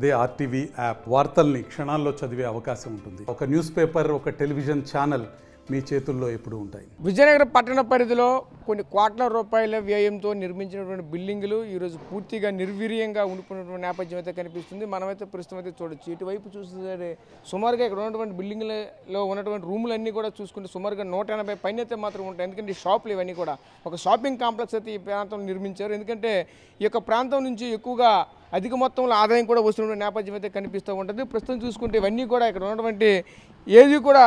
అదే RTV app వార్తల్ని క్షణాల్లో చదివే అవకాశం ఉంటుంది. ఒక న్యూస్ పేపర్, ఒక టెలివిజన్ ఛానల్ మీ చేతుల్లో ఎప్పుడూ ఉంటాయి. విజయనగరం పట్టణ పరిధిలో కొన్ని కోట్ల రూపాయల వ్యయంతో నిర్మించినటువంటి బిల్డింగులు ఈరోజు పూర్తిగా నిర్వీర్యంగా ఉండిపోయినటువంటి నేపథ్యం అయితే కనిపిస్తుంది. మనమైతే ప్రస్తుతం అయితే చూడొచ్చు. ఇటువైపు చూస్తే సుమారుగా ఇక్కడ ఉన్నటువంటి బిల్డింగ్లలో ఉన్నటువంటి రూములన్నీ కూడా చూసుకుంటే సుమారుగా 180 పైన అయితే మాత్రం ఉంటాయి. ఎందుకంటే ఈ షాపులు ఇవన్నీ కూడా ఒక షాపింగ్ కాంప్లెక్స్ అయితే ఈ ప్రాంతంలో నిర్మించారు. ఎందుకంటే ఈ యొక్క ప్రాంతం నుంచి ఎక్కువగా అధిక మొత్తంలో ఆదాయం కూడా వస్తున్న నేపథ్యం అయితే కనిపిస్తూ ఉంటుంది. ప్రస్తుతం చూసుకుంటే ఇవన్నీ కూడా ఇక్కడ ఉన్నటువంటి ఏది కూడా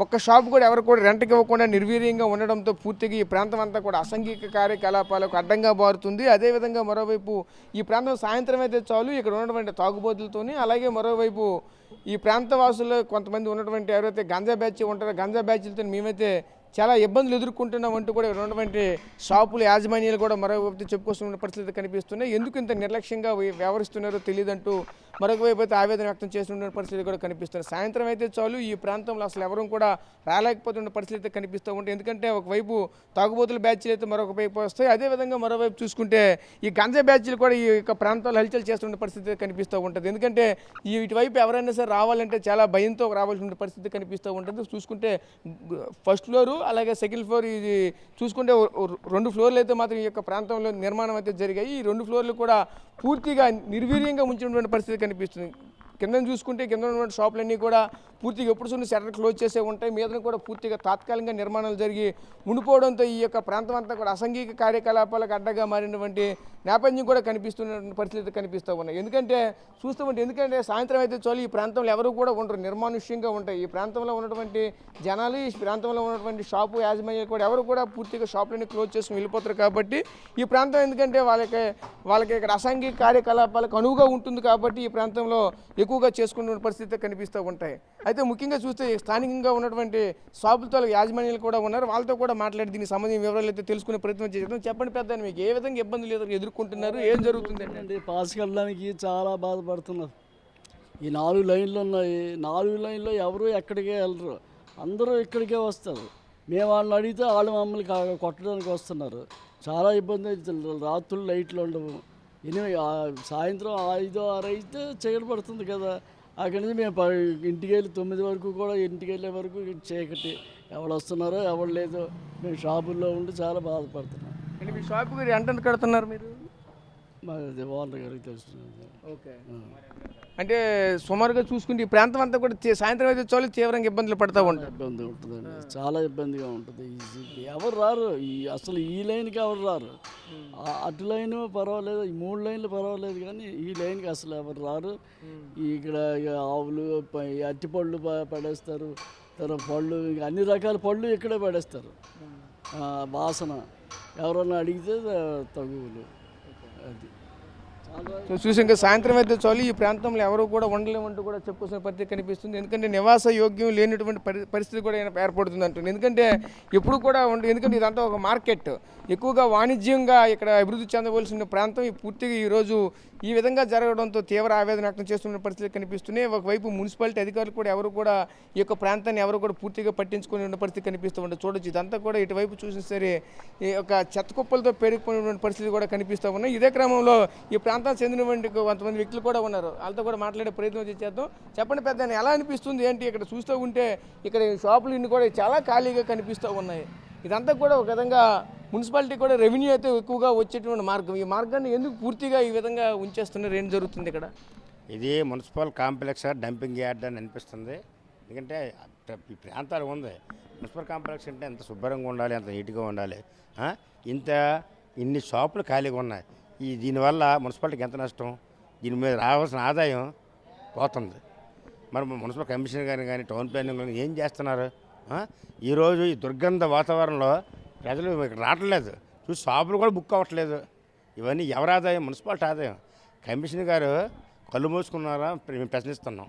ఒక్క షాపు కూడా ఎవరు కూడా రెంట్కి ఇవ్వకుండా నిర్వీర్యంగా ఉండడంతో పూర్తిగా ఈ ప్రాంతం అంతా కూడా అసాంఘిక కార్యకలాపాలకు అడ్డంగా మారుతుంది. అదేవిధంగా మరోవైపు ఈ ప్రాంతం సాయంత్రం అయితే చాలు ఇక్కడ ఉన్నటువంటి తాగుబోతులతోని, అలాగే మరోవైపు ఈ ప్రాంత వాసుల్లో కొంతమంది ఉన్నటువంటి ఎవరైతే గంజా బ్యాచ్ ఉంటారో గంజా బ్యాచ్లతో మేమైతే చాలా ఇబ్బందులు ఎదుర్కొంటున్నాం అంటూ కూడా ఇక్కడ ఉన్నటువంటి షాపులు యాజమాన్యాలు కూడా మరోవైపు చెప్పుకొస్తున్న పరిస్థితి కనిపిస్తున్నాయి. ఎందుకు ఇంత నిర్లక్ష్యంగా వ్యవహరిస్తున్నారో తెలియదంటూ మరొక వైపు అయితే ఆవేదన వ్యక్తం చేస్తున్న పరిస్థితి కూడా కనిపిస్తుంది. సాయంత్రం అయితే చాలు ఈ ప్రాంతంలో అసలు ఎవరూ కూడా రాలేకపోతున్న పరిస్థితి అయితే కనిపిస్తూ ఉంటాయి. ఎందుకంటే ఒకవైపు తాగుబోతుల బ్యాచ్లు అయితే మరొక వైపు వస్తాయి. అదేవిధంగా మరోవైపు చూసుకుంటే ఈ గంజా బ్యాచ్లు కూడా ఈ యొక్క ప్రాంతాల్లో హల్చల్ చేస్తున్న పరిస్థితి కనిపిస్తూ ఉంటుంది. ఎందుకంటే ఇటువైపు ఎవరైనా సరే రావాలంటే చాలా భయంతో రావాల్సిన పరిస్థితి కనిపిస్తూ ఉంటుంది. చూసుకుంటే ఫస్ట్ ఫ్లోరు అలాగే సెకండ్ ఫ్లోర్ ఇది చూసుకుంటే 2 ఫ్లోర్లు అయితే మాత్రం ఈ యొక్క ప్రాంతంలో నిర్మాణం అయితే జరిగాయి. ఈ 2 ఫ్లోర్లు కూడా పూర్తిగా నిర్వీర్యంగా ఉంచినటువంటి పరిస్థితి కనిపిస్తుంది. కింద చూసుకుంటే కింద ఉన్నటువంటి షాపులన్నీ కూడా పూర్తిగా ఎప్పుడు చూసిన షట్టర్ క్లోజ్ చేసే ఉంటాయి. మీద కూడా పూర్తిగా తాత్కాలికంగా నిర్మాణాలు జరిగి ఉండిపోవడంతో ఈ యొక్క ప్రాంతం అంతా కూడా అసాంఘిక కార్యకలాపాలకు అడ్డగా మారినటువంటి నేపథ్యం కూడా కనిపిస్తున్న పరిస్థితి కనిపిస్తూ ఉన్నాయి. ఎందుకంటే సాయంత్రం అయితే చాలు ఈ ప్రాంతంలో ఎవరు కూడా ఉండరు, నిర్మానుష్యంగా ఉంటాయి. ఈ ప్రాంతంలో ఉన్నటువంటి జనాలు, ఈ ప్రాంతంలో ఉన్నటువంటి షాపు యాజమాన్యాలు కూడా ఎవరు కూడా పూర్తిగా షాపులన్నీ క్లోజ్ చేసుకుని వెళ్ళిపోతారు. కాబట్టి ఈ ప్రాంతం ఎందుకంటే వాళ్ళకి ఇక్కడ అసాంఘిక కార్యకలాపాలకు అనువుగా ఉంటుంది. కాబట్టి ఈ ప్రాంతంలో ఎక్కువగా చేసుకున్న పరిస్థితి కనిపిస్తూ ఉంటాయి. అయితే ముఖ్యంగా చూస్తే స్థానికంగా ఉన్నటువంటి షాపులతో యాజమాన్యాలు కూడా ఉన్నారు. వాళ్ళతో కూడా మాట్లాడి దీనికి సంబంధించిన వివరాలు అయితే తెలుసుకునే ప్రయత్నం చేద్దాం. చెప్పండి పెద్ద, మీకు ఏ విధంగా ఇబ్బందులు ఎదుర్కొంటున్నారు, ఏం జరుగుతుంది అంటే పాస్కి వెళ్ళడానికి చాలా బాధపడుతున్నారు. ఈ 4 లైన్లు ఉన్నాయి. 4 లైన్లో ఎవరు ఎక్కడికే వెళ్ళరు, అందరూ ఇక్కడికే వస్తారు. మేము వాళ్ళని అడిగితే వాళ్ళు మమ్మల్ని కొట్టడానికి వస్తున్నారు. చాలా ఇబ్బంది అవుతుంది. రాత్రులు లైట్లు ఉండవు. సాయంత్రం 5, 6 అయితే చీకటి పడుతుంది కదా. అక్కడి నుంచి మేము ఇంటికి వెళ్ళి 9 వరకు కూడా ఇంటికి వెళ్ళే వరకు చీకటి. ఎవరు వస్తున్నారో ఎవరు లేదో మేము షాపుల్లో ఉండి చాలా బాధపడుతున్నాం. మీ షాపు ఎంత కడుతున్నారు మీరు? మాది ఓనర్ గారికి తెలుస్తుంది. ఓకే, అంటే సుమారుగా చూసుకుంటే ఈ ప్రాంతం అంతా కూడా సాయంత్రం అయితే చాలు తీవ్రంగా ఇబ్బందులు పడుతూ ఉంటారు. ఇబ్బంది ఉంటుందండి, చాలా ఇబ్బందిగా ఉంటుంది. ఎవరు రారు, అసలు ఈ లైన్కి ఎవరు రారు. అటు లైన్ పర్వాలేదు, ఈ 3 లైన్లు పర్వాలేదు, కానీ ఈ లైన్కి అసలు ఎవరు రారు. ఇక్కడ ఆవులు అరటిపళ్ళు పడేస్తారు, తర్వాత పళ్ళు, అన్ని రకాల పళ్ళు ఇక్కడే పడేస్తారు. వాసన ఎవరన్నా అడిగితే తగువులు. అది చూసి ఇంకా సాయంత్రం అయితే చాలు ఈ ప్రాంతంలో ఎవరు కూడా ఉండలేమంటూ కూడా చెప్పుకోవాల్సిన పరిస్థితి కనిపిస్తుంది. ఎందుకంటే నివాస యోగ్యం లేనటువంటి పరిస్థితి కూడా ఏర్పడుతుంది అంటుంది. ఎందుకంటే ఎప్పుడు కూడా ఎందుకంటే ఇదంతా ఒక మార్కెట్, ఎక్కువగా వాణిజ్యంగా ఇక్కడ అభివృద్ధి చెందవలసిన ప్రాంతం పూర్తిగా ఈరోజు ఈ విధంగా జరగడంతో తీవ్ర ఆవేదన వ్యక్తం చేస్తున్న పరిస్థితి కనిపిస్తున్నాయి. ఒకవైపు మున్సిపాలిటీ అధికారులు కూడా ఎవరు కూడా ఈ యొక్క ప్రాంతాన్ని ఎవరు కూడా పూర్తిగా పట్టించుకుని ఉన్న పరిస్థితి కనిపిస్తూ ఉంటుంది. చూడొచ్చు, ఇదంతా కూడా ఇటువైపు చూసిన సరే ఈ యొక్క చెత్త కుప్పలతో పెరిగిపోయినటువంటి పరిస్థితి కూడా కనిపిస్తూ ఉన్నాయి. ఇదే క్రమంలో ఈ ప్రాంతానికి చెందినటువంటి కొంతమంది వ్యక్తులు కూడా ఉన్నారు. వాళ్ళతో కూడా మాట్లాడే ప్రయత్నం చేద్దాం. చెప్పండి పెద్ద, ఎలా అనిపిస్తుంది ఏంటి ఇక్కడ చూస్తూ ఉంటే? ఇక్కడ షాపులు ఇన్ని కూడా చాలా ఖాళీగా కనిపిస్తూ ఉన్నాయి. ఇదంతా కూడా ఒక విధంగా మున్సిపాలిటీ కూడా రెవెన్యూ అయితే ఎక్కువగా వచ్చేటువంటి మార్గం. ఈ మార్గాన్ని ఎందుకు పూర్తిగా ఈ విధంగా ఉంచేస్తున్నారు? ఏం జరుగుతుంది ఇక్కడ? ఇది మున్సిపల్ కాంప్లెక్స్ డంపింగ్ యార్డ్ అని అనిపిస్తుంది. ఎందుకంటే ఈ ప్రాంతాలు ఉంది. మున్సిపల్ కాంప్లెక్స్ అంటే ఎంత శుభ్రంగా ఉండాలి, ఎంత నీట్గా ఉండాలి. ఇన్ని షాపులు ఖాళీగా ఉన్నాయి. దీనివల్ల మున్సిపాలిటీకి ఎంత నష్టం, దీని మీద రావాల్సిన ఆదాయం పోతుంది. మరి మున్సిపల్ కమిషనర్ గారిని కానీ టౌన్ ప్లానింగ్ కానీ ఏం చేస్తున్నారు? ఈరోజు ఈ దుర్గంధ వాతావరణంలో ప్రజలు ఇక్కడ రావట్లేదు, చూసి షాపులు కూడా బుక్ అవ్వట్లేదు. ఇవన్నీ ఎవరి ఆదాయం? మున్సిపాలిటీ ఆదాయం. కమిషనర్ గారు కళ్ళు మూసుకున్నారా మేము ప్రశ్నిస్తున్నాం.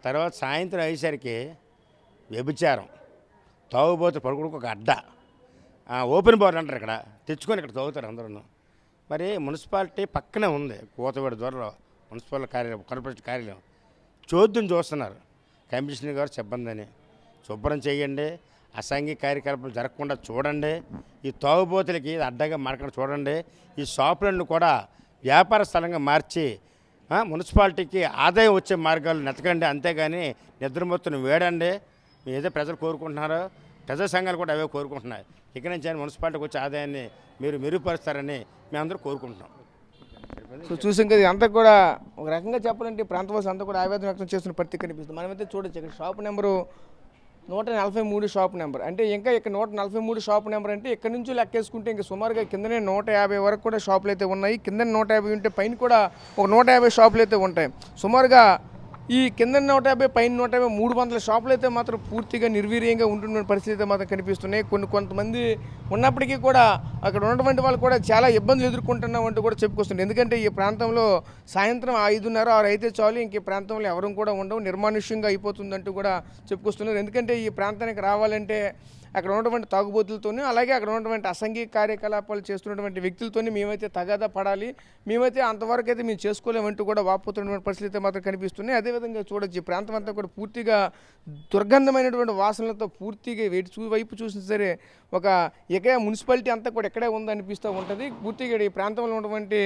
తర్వాత సాయంత్రం అయ్యేసరికి వ్యభిచారం, తాగుబోతు పడుకుడుకు ఒక అడ్డ, ఓపెన్ బార్ అంటారు, ఇక్కడ తెచ్చుకొని ఇక్కడ తాగుతారు అందరూ. మరి మున్సిపాలిటీ పక్కనే ఉంది, కోతవేడు దూరంలో మున్సిపల్ కార్యాలయం, కార్పొరేషన్ కార్యాలయం. చోద్యం చూస్తున్నారు కమిషనర్ గారు సిబ్బందిని. శుభ్రం చేయండి, అసాంఘిక కార్యకలాపాలు జరగకుండా చూడండి, ఈ తాగుబోతులకి అడ్డగా మార్కెట్ చూడండి, ఈ షాపులన్నీ కూడా వ్యాపార స్థలంగా మార్చి మున్సిపాలిటీకి ఆదాయం వచ్చే మార్గాలు నెతకండి, అంతేగాని నిద్రమొత్తును వేడండి. ఏదో ప్రజలు కోరుకుంటున్నారో ప్రజా సంఘాలు కూడా అవే కోరుకుంటున్నాయి. ఇక నుంచి ఆయన మున్సిపాలిటీకి వచ్చే ఆదాయాన్ని మీరు మెరుగుపరుస్తారని మేమందరూ కోరుకుంటున్నాం. సో చూసాం కదా, అంతా కూడా ఒక రకంగా చెప్పాలంటే ప్రాంతవాసులు అంతా కూడా ఆవేదన వ్యక్తం చేస్తున్న పరిస్థితి కనిపిస్తుంది. మనమైతే చూడొచ్చు ఇక్కడ షాప్ నెంబరు 143 షాప్ నెంబర్, అంటే ఇంకా ఇక్కడ 143 షాప్ నెంబర్ అంటే ఇక్కడ నుంచి లెక్కేసుకుంటే ఇంకా సుమారుగా కిందనే 150 వరకు కూడా షాపులు అయితే ఉన్నాయి. కింద 150 ఉంటే పైన కూడా ఒక 150 షాపులు అయితే ఉంటాయి. సుమారుగా ఈ కింద 150 పైన 150 300 షాపులు అయితే మాత్రం పూర్తిగా నిర్వీర్యంగా ఉంటున్న పరిస్థితి అయితే మాత్రం కనిపిస్తున్నాయి. కొంతమంది ఉన్నప్పటికీ కూడా అక్కడ ఉన్నటువంటి వాళ్ళు కూడా చాలా ఇబ్బందులు ఎదుర్కొంటున్నామంటూ కూడా చెప్పుకొస్తుంది. ఎందుకంటే ఈ ప్రాంతంలో సాయంత్రం 5:30, 6 అయితే చాలు ఇంక ఈ ప్రాంతంలో ఎవరు కూడా ఉండవు, నిర్మానుష్యంగా అయిపోతుందంటూ కూడా చెప్పుకొస్తున్నారు. ఎందుకంటే ఈ ప్రాంతానికి రావాలంటే అక్కడ ఉన్నటువంటి తాగుబోతులతోనే, అలాగే అక్కడ ఉన్నటువంటి అసంఘిక కార్యకలాపాలు చేస్తున్నటువంటి వ్యక్తులతోనే మేమైతే తగాదా పడాలి, మేమైతే అంతవరకు అయితే మేము చేసుకోలేమంటూ కూడా వాపోతున్నటువంటి పరిస్థితి మాత్రం కనిపిస్తున్నాయి. అదేవిధంగా చూడొచ్చు ఈ ప్రాంతం అంతా కూడా పూర్తిగా దుర్గంధమైనటువంటి వాసనలతో పూర్తిగా వైపు చూసినా సరే ఒక మున్సిపాలిటీ అంతా కూడా ఎక్కడే ఉందనిపిస్తూ ఉంటుంది. పూర్తిగా ఈ ప్రాంతంలో ఉన్నటువంటి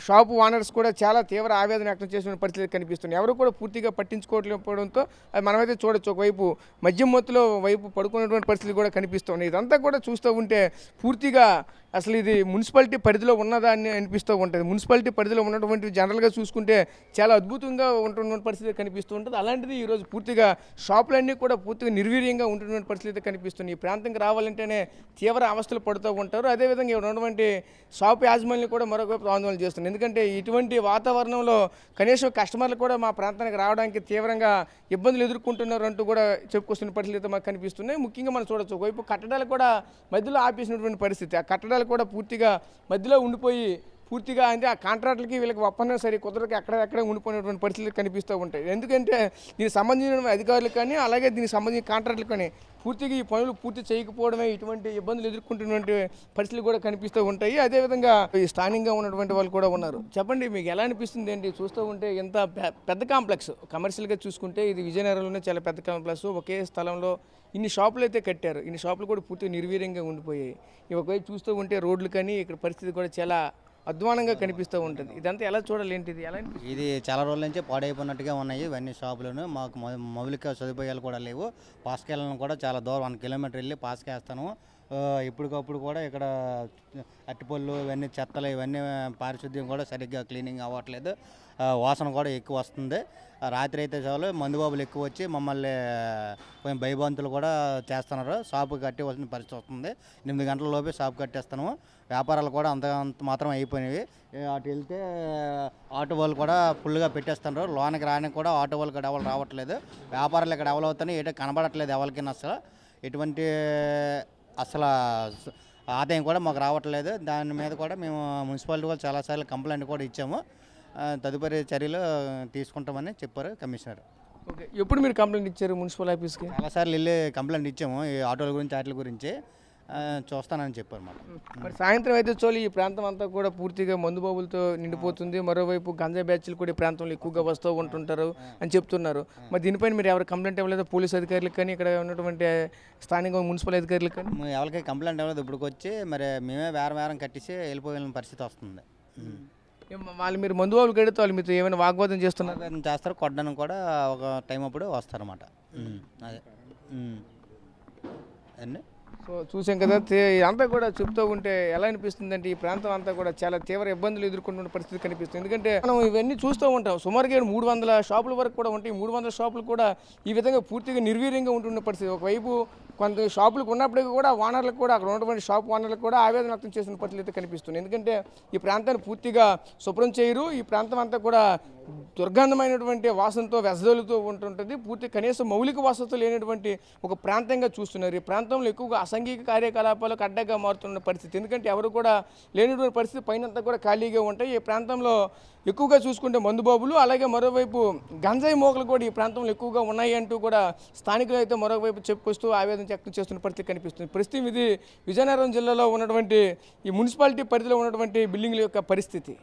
షాపు ఓనర్స్ కూడా చాలా తీవ్ర ఆవేదన వ్యక్తం చేసిన పరిస్థితి కనిపిస్తుంది. ఎవరు కూడా పూర్తిగా పట్టించుకోవడంతో అది మనమైతే చూడొచ్చు. ఒకవైపు మద్యం మత్తులో వైపు పడుకున్నటువంటి పరిస్థితి కూడా కనిపిస్తుంది. ఇదంతా కూడా చూస్తూ ఉంటే పూర్తిగా అసలు ఇది మున్సిపాలిటీ పరిధిలో ఉన్నదా అని అనిపిస్తూ ఉంటుంది. మున్సిపాలిటీ పరిధిలో ఉన్నటువంటి జనరల్గా చూసుకుంటే చాలా అద్భుతంగా ఉంటున్న పరిస్థితి కనిపిస్తూ ఉంటుంది. అలాంటిది ఈరోజు పూర్తిగా షాపులన్నీ కూడా పూర్తిగా నిర్వీర్యంగా ఉంటున్న పరిస్థితి కనిపిస్తుంది. ఈ ప్రాంతంకి రావాలంటేనే తీవ్ర అవస్థలు పడుతూ ఉంటారు. అదేవిధంగా ఇక్కడ ఉన్నటువంటి షాపు యాజమాన్యం కూడా మరొక ఆందోళన చేస్తుంది. ఎందుకంటే ఇటువంటి వాతావరణంలో కనీసం కస్టమర్లు కూడా మా ప్రాంతానికి రావడానికి తీవ్రంగా ఇబ్బందులు ఎదుర్కొంటున్నారు అంటూ కూడా చెప్పుకొస్తున్న పరిస్థితి మాకు కనిపిస్తున్నాయి. ముఖ్యంగా మనం చూడొచ్చు ఒకవైపు కట్టడాలు కూడా మధ్యలో ఆపేసినటువంటి పరిస్థితి, ఆ కట్టడాలు కూడా పూర్తిగా మధ్యలో ఉండిపోయి పూర్తిగా అంటే ఆ కాంట్రాక్టులకి వీళ్ళకి ఒప్పందం సరే కుదరకి అక్కడెక్కడే ఉండిపోయినటువంటి పరిస్థితులు కనిపిస్తూ ఉంటాయి. ఎందుకంటే దీనికి సంబంధించిన అధికారులు కానీ అలాగే దీనికి సంబంధించిన కాంట్రాక్టులు కానీ పూర్తిగా ఈ పనులు పూర్తి చేయకపోవడమే ఇటువంటి ఇబ్బందులు ఎదుర్కొంటున్నటువంటి పరిస్థితులు కూడా కనిపిస్తూ ఉంటాయి. అదేవిధంగా ఈ స్థానికంగా ఉన్నటువంటి వాళ్ళు కూడా ఉన్నారు. చెప్పండి, మీకు ఎలా అనిపిస్తుంది ఏంటి చూస్తూ ఉంటే? ఎంత పెద్ద కాంప్లెక్స్, కమర్షియల్గా చూసుకుంటే ఇది విజయనగరంలోనే చాలా పెద్ద కాంప్లెక్స్. ఒకే స్థలంలో ఇన్ని షాపులు అయితే కట్టారు. ఇన్ని షాపులు కూడా పూర్తిగా నిర్వీర్యంగా ఉండిపోయాయి. ఒకవైపు చూస్తూ ఉంటే రోడ్లు కానీ ఇక్కడ పరిస్థితి కూడా చాలా అధ్వానంగా కనిపిస్తూ ఉంటుంది. ఇదంతా ఎలా చూడాలి, ఏంటిది ఎలా అనిపిస్తుంది? ఇది చాలా రోజుల నుంచి పాడైపోయినట్టుగా ఉన్నాయి ఇవన్నీ షాపులను. మాకు మౌలిక సదుపాయాలు కూడా లేవు. పాస్కెళ్ళను కూడా చాలా దూరం 1 కిలోమీటర్ వెళ్ళి పాస్కేస్తాను. ఇప్పటికప్పుడు కూడా ఇక్కడ అట్టిపళ్ళు ఇవన్నీ చెత్తలు ఇవన్నీ పారిశుద్ధ్యం కూడా సరిగ్గా క్లీనింగ్ అవ్వట్లేదు. వాసన కూడా ఎక్కువ వస్తుంది. రాత్రి అయితే చాలు మందుబాబులు ఎక్కువ వచ్చి మమ్మల్ని కొంచెం భయభంతులు కూడా చేస్తున్నారు. షాపు కట్టేవలసిన పరిస్థితి వస్తుంది. 8 గంటల లోపే షాపు కట్టేస్తాము. వ్యాపారాలు కూడా అంత మాత్రం అయిపోయినవి. అటు వెళ్తే ఆటో వాళ్ళు కూడా ఫుల్గా పెట్టేస్తున్నారు. లోనికి రానికి కూడా ఆటో వాళ్ళకి ఎవరు రావట్లేదు. వ్యాపారాలు ఇక్కడ ఎవరు అవుతాయి ఏంటో కనబడట్లేదు ఎవరికైనా. అటువంటి అసలు ఆదాయం కూడా మాకు రావట్లేదు. దాని మీద కూడా మేము మున్సిపాలిటీ వాళ్ళు చాలాసార్లు కంప్లైంట్ కూడా ఇచ్చాము. తదుపరి చర్యలు తీసుకుంటామని చెప్పారు కమిషనర్. ఓకే, ఎప్పుడు మీరు కంప్లైంట్ ఇచ్చారు మున్సిపల్ ఆఫీస్కి? చాలాసార్లు వెళ్ళి కంప్లైంట్ ఇచ్చాము ఈ ఆటోల గురించి వాటి గురించి. చూస్తానని చెప్పారు మాట. మరి సాయంత్రం అయితే చోలు ఈ ప్రాంతం అంతా కూడా పూర్తిగా మందుబాబులతో నిండిపోతుంది. మరోవైపు గంజా బ్యాచ్లు కూడా ఈ ప్రాంతంలో ఎక్కువగా వస్తూ ఉంటుంటారు అని చెప్తున్నారు. మరి దీనిపైన మీరు ఎవరు కంప్లైంట్ ఇవ్వలేదు? పోలీస్ అధికారులకు కానీ ఇక్కడ ఉన్నటువంటి స్థానిక మున్సిపల్ అధికారులకు కానీ? ఎవరికి కంప్లైంట్ ఇవ్వలేదు. ఇప్పటికి వచ్చి మరి మేమే వేరం కట్టేసి వెళ్ళిపోయిన పరిస్థితి వస్తుంది. వాళ్ళు మీరు మందుబాబులు కడితే వాళ్ళు మీతో ఏమైనా వాగ్వాదం చేస్తున్నారు? చేస్తారు. కొట్టడానికి కూడా ఒక టైం అప్పుడు వస్తారన్నమాట. అదే అన్నీ సో చూసాం కదా. అంతా కూడా చెప్తూ ఉంటే ఎలా అనిపిస్తుంది అంటే ఈ ప్రాంతం అంతా కూడా చాలా తీవ్ర ఇబ్బందులు ఎదుర్కొంటున్న పరిస్థితి కనిపిస్తుంది. ఎందుకంటే మనం ఇవన్నీ చూస్తూ ఉంటాం. సుమారుగా 300 షాపుల వరకు కూడా ఉంటాయి. 300 షాపులు కూడా ఈ విధంగా పూర్తిగా నిర్వీర్యంగా ఉంటున్న పరిస్థితి. ఒకవైపు కొంత షాపులకు ఉన్నప్పటికీ కూడా ఓనర్లకు కూడా అక్కడ ఉన్నటువంటి షాప్ ఓనర్లకు కూడా ఆవేదన వ్యక్తం చేసిన పరిస్థితి అయితే కనిపిస్తుంది. ఎందుకంటే ఈ ప్రాంతాన్ని పూర్తిగా శుభ్రం చేయరు. ఈ ప్రాంతం అంతా కూడా దుర్గంధమైనటువంటి వాసనతో వెసదలుతూ ఉంటుంటుంది. పూర్తి కనీసం మౌలిక వసతులు లేనటువంటి ఒక ప్రాంతంగా చూస్తున్నారు. ఈ ప్రాంతంలో ఎక్కువగా అసంఘిక కార్యకలాపాలకు అడ్డగా మారుతున్న పరిస్థితి. ఎందుకంటే ఎవరు కూడా లేనటువంటి పరిస్థితి, పైనంతా కూడా ఖాళీగా ఉంటాయి. ఈ ప్రాంతంలో ఎక్కువగా చూసుకుంటే మందుబాబులు, అలాగే మరోవైపు గంజాయి మోకలు కూడా ఈ ప్రాంతంలో ఎక్కువగా ఉన్నాయి అంటూ కూడా స్థానికులు అయితే మరోవైపు చెప్పుకొస్తూ ఆవేదన వ్యక్తం చేస్తున్న పరిస్థితి కనిపిస్తుంది. ప్రస్తుతం ఇది విజయనగరం జిల్లాలో ఉన్నటువంటి ఈ మున్సిపాలిటీ పరిధిలో ఉన్నటువంటి బిల్డింగ్ల యొక్క పరిస్థితి.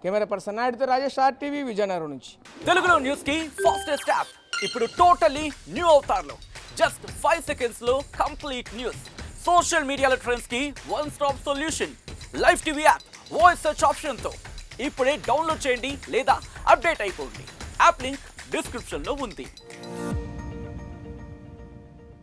కెమెరా పర్సన్ నాయుడుతో రాజేష్, RTV, విజయనగరం నుంచి. తెలుగులో న్యూస్ కి ఫాస్టెస్ట్ యాప్ ఇప్పుడు టోటల్లీ న్యూ అవతార్లో. జస్ట్ 5 seconds లో కంప్లీట్ న్యూస్, సోషల్ మీడియాలో ట్రెండ్స్ కి 1 stop solution, live TV app, voice search option తో ఇప్పుడే డౌన్లోడ్ చేయండి లేదా అప్డేట్ అయిపోండి. యాప్ లింక్ డిస్క్రిప్షన్లో ఉంది.